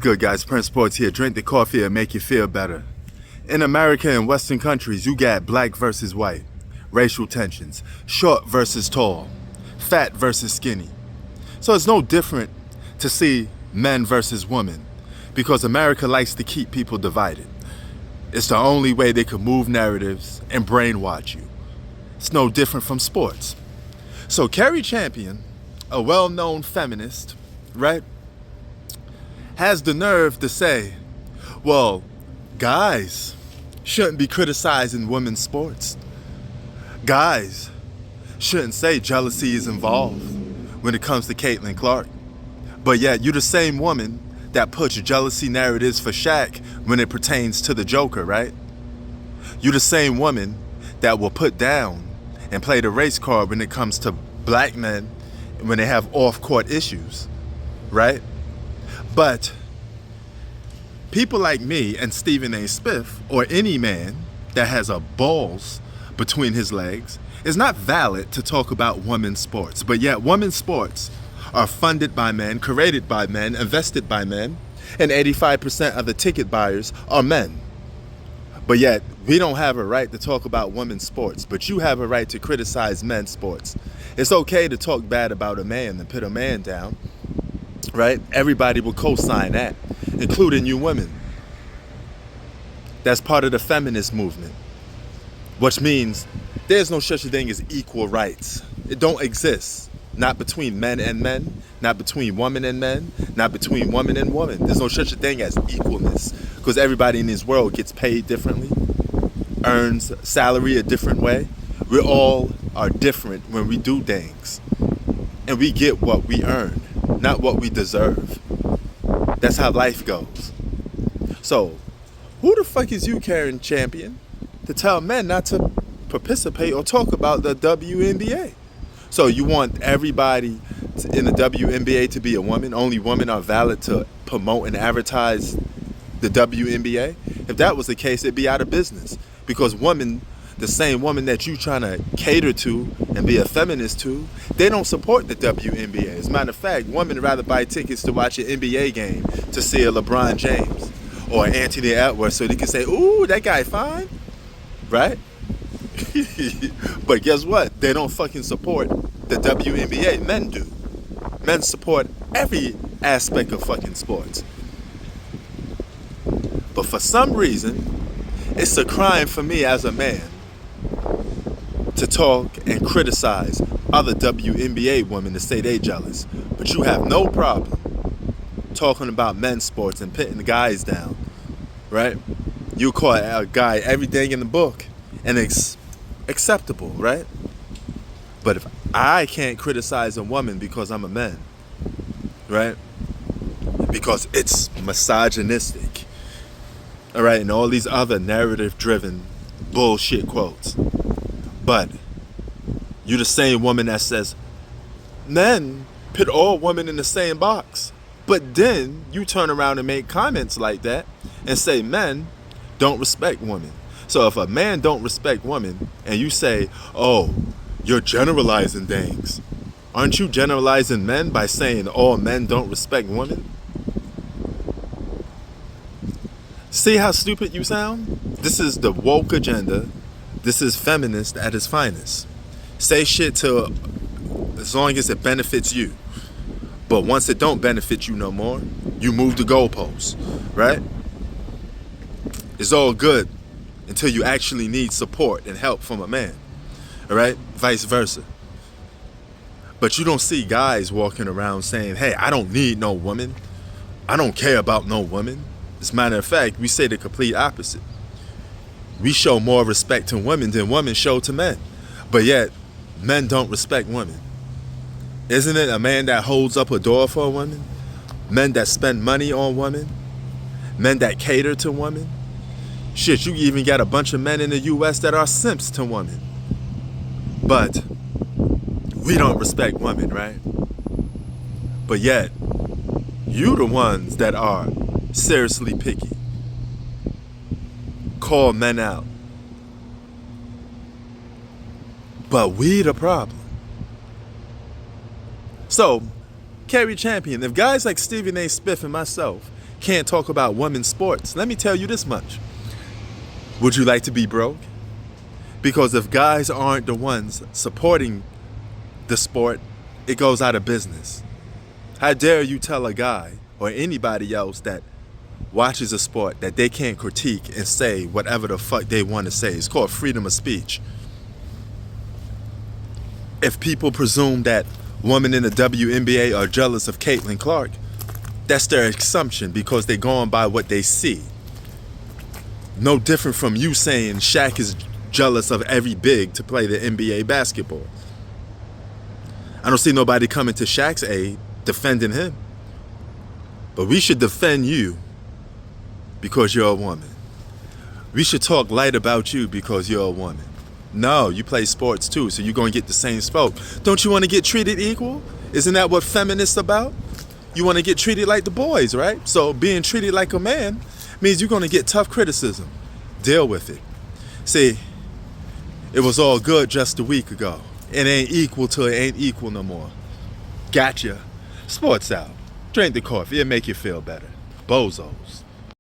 Good guys, Prince Sports here. Drink the coffee and make you feel better. In America and Western countries, you got black versus white, racial tensions, short versus tall, fat versus skinny. So it's no different to see men versus women because America likes to keep people divided. It's the only way they can move narratives and brainwash you. It's no different from sports. So Cari Champion, a well-known feminist, right, has the nerve to say, well, guys shouldn't be criticizing women's sports. Guys shouldn't say jealousy is involved when it comes to Caitlin Clark. But yet you're the same woman that puts jealousy narratives for Shaq when it pertains to the Joker, right? You're the same woman that will put down and play the race card when it comes to black men when they have off-court issues, right? But people like me and Stephen A. Smith, or any man that has a balls between his legs, is not valid to talk about women's sports. But yet women's sports are funded by men, created by men, invested by men, and 85% of the ticket buyers are men. But yet we don't have a right to talk about women's sports, but you have a right to criticize men's sports. It's okay to talk bad about a man and put a man down, right? Everybody will co-sign that, including you women. That's part of the feminist movement, which means there's no such a thing as equal rights. It don't exist. Not between men and men, not between women and men, not between woman and woman. There's no such a thing as equalness because everybody in this world gets paid differently, earns salary a different way. We all are different when we do things, and we get what we earn, not what we deserve. That's how life goes. So, who the fuck is you, Cari Champion, to tell men not to participate or talk about the WNBA? So you want everybody in the WNBA to be a woman? Only women are valid to promote and advertise the WNBA? If that was the case, it'd be out of business. Because women, the same woman that you trying to cater to and be a feminist to, they don't support the WNBA. As a matter of fact, women rather buy tickets to watch an NBA game to see a LeBron James or Anthony Edwards so they can say, ooh, that guy fine, right? But guess what? They don't fucking support the WNBA. Men do. Men support every aspect of fucking sports. But for some reason, it's a crime for me as a man to talk and criticize other WNBA women to say they jealous. But you have no problem talking about men's sports and putting the guys down, right? You call a guy everything in the book and it's acceptable, right? But if I can't criticize a woman because I'm a man, right? Because it's misogynistic, all right, and all these other narrative-driven bullshit quotes. But you're the same woman that says men put all women in the same box. But then you turn around and make comments like that and say men don't respect women. So if a man don't respect women and you say, oh, you're generalizing things, aren't you generalizing men by saying all men don't respect women? See how stupid you sound? This is the woke agenda. This is feminist at its finest. Say shit till as long as it benefits you. But once it don't benefit you no more, you move the goalposts, right? It's all good until you actually need support and help from a man, all right? Vice versa. But you don't see guys walking around saying, hey, I don't need no woman. I don't care about no woman. As a matter of fact, we say the complete opposite. We show more respect to women than women show to men. But yet, men don't respect women. Isn't it a man that holds up a door for a woman? Men that spend money on women? Men that cater to women? Shit, you even got a bunch of men in the U.S. that are simps to women. But we don't respect women, right? But yet, you the ones that are seriously picky. Call men out. But we the problem. So, Cari Champion, if guys like Stephen A. Smith and myself can't talk about women's sports. Let me tell you this much. Would you like to be broke? Because if guys aren't the ones supporting the sport, it goes out of business. How dare you tell a guy or anybody else that watches a sport that they can't critique and say whatever the fuck they want to say? It's called freedom of speech. If people presume that women in the WNBA are jealous of Caitlin Clark, that's their assumption because they're going by what they see. No different from you saying Shaq is jealous of every big to play the NBA basketball. I don't see nobody coming to Shaq's aid defending him. But we should defend you because you're a woman. We should talk light about you because you're a woman. No, you play sports too, so you're going to get the same smoke. Don't you want to get treated equal? Isn't that what feminists about? You want to get treated like the boys, right? So being treated like a man means you're going to get tough criticism. Deal with it. See, it was all good just a week ago. It ain't equal till it ain't equal no more. Gotcha. Sports out. Drink the coffee. It'll make you feel better. Bozos.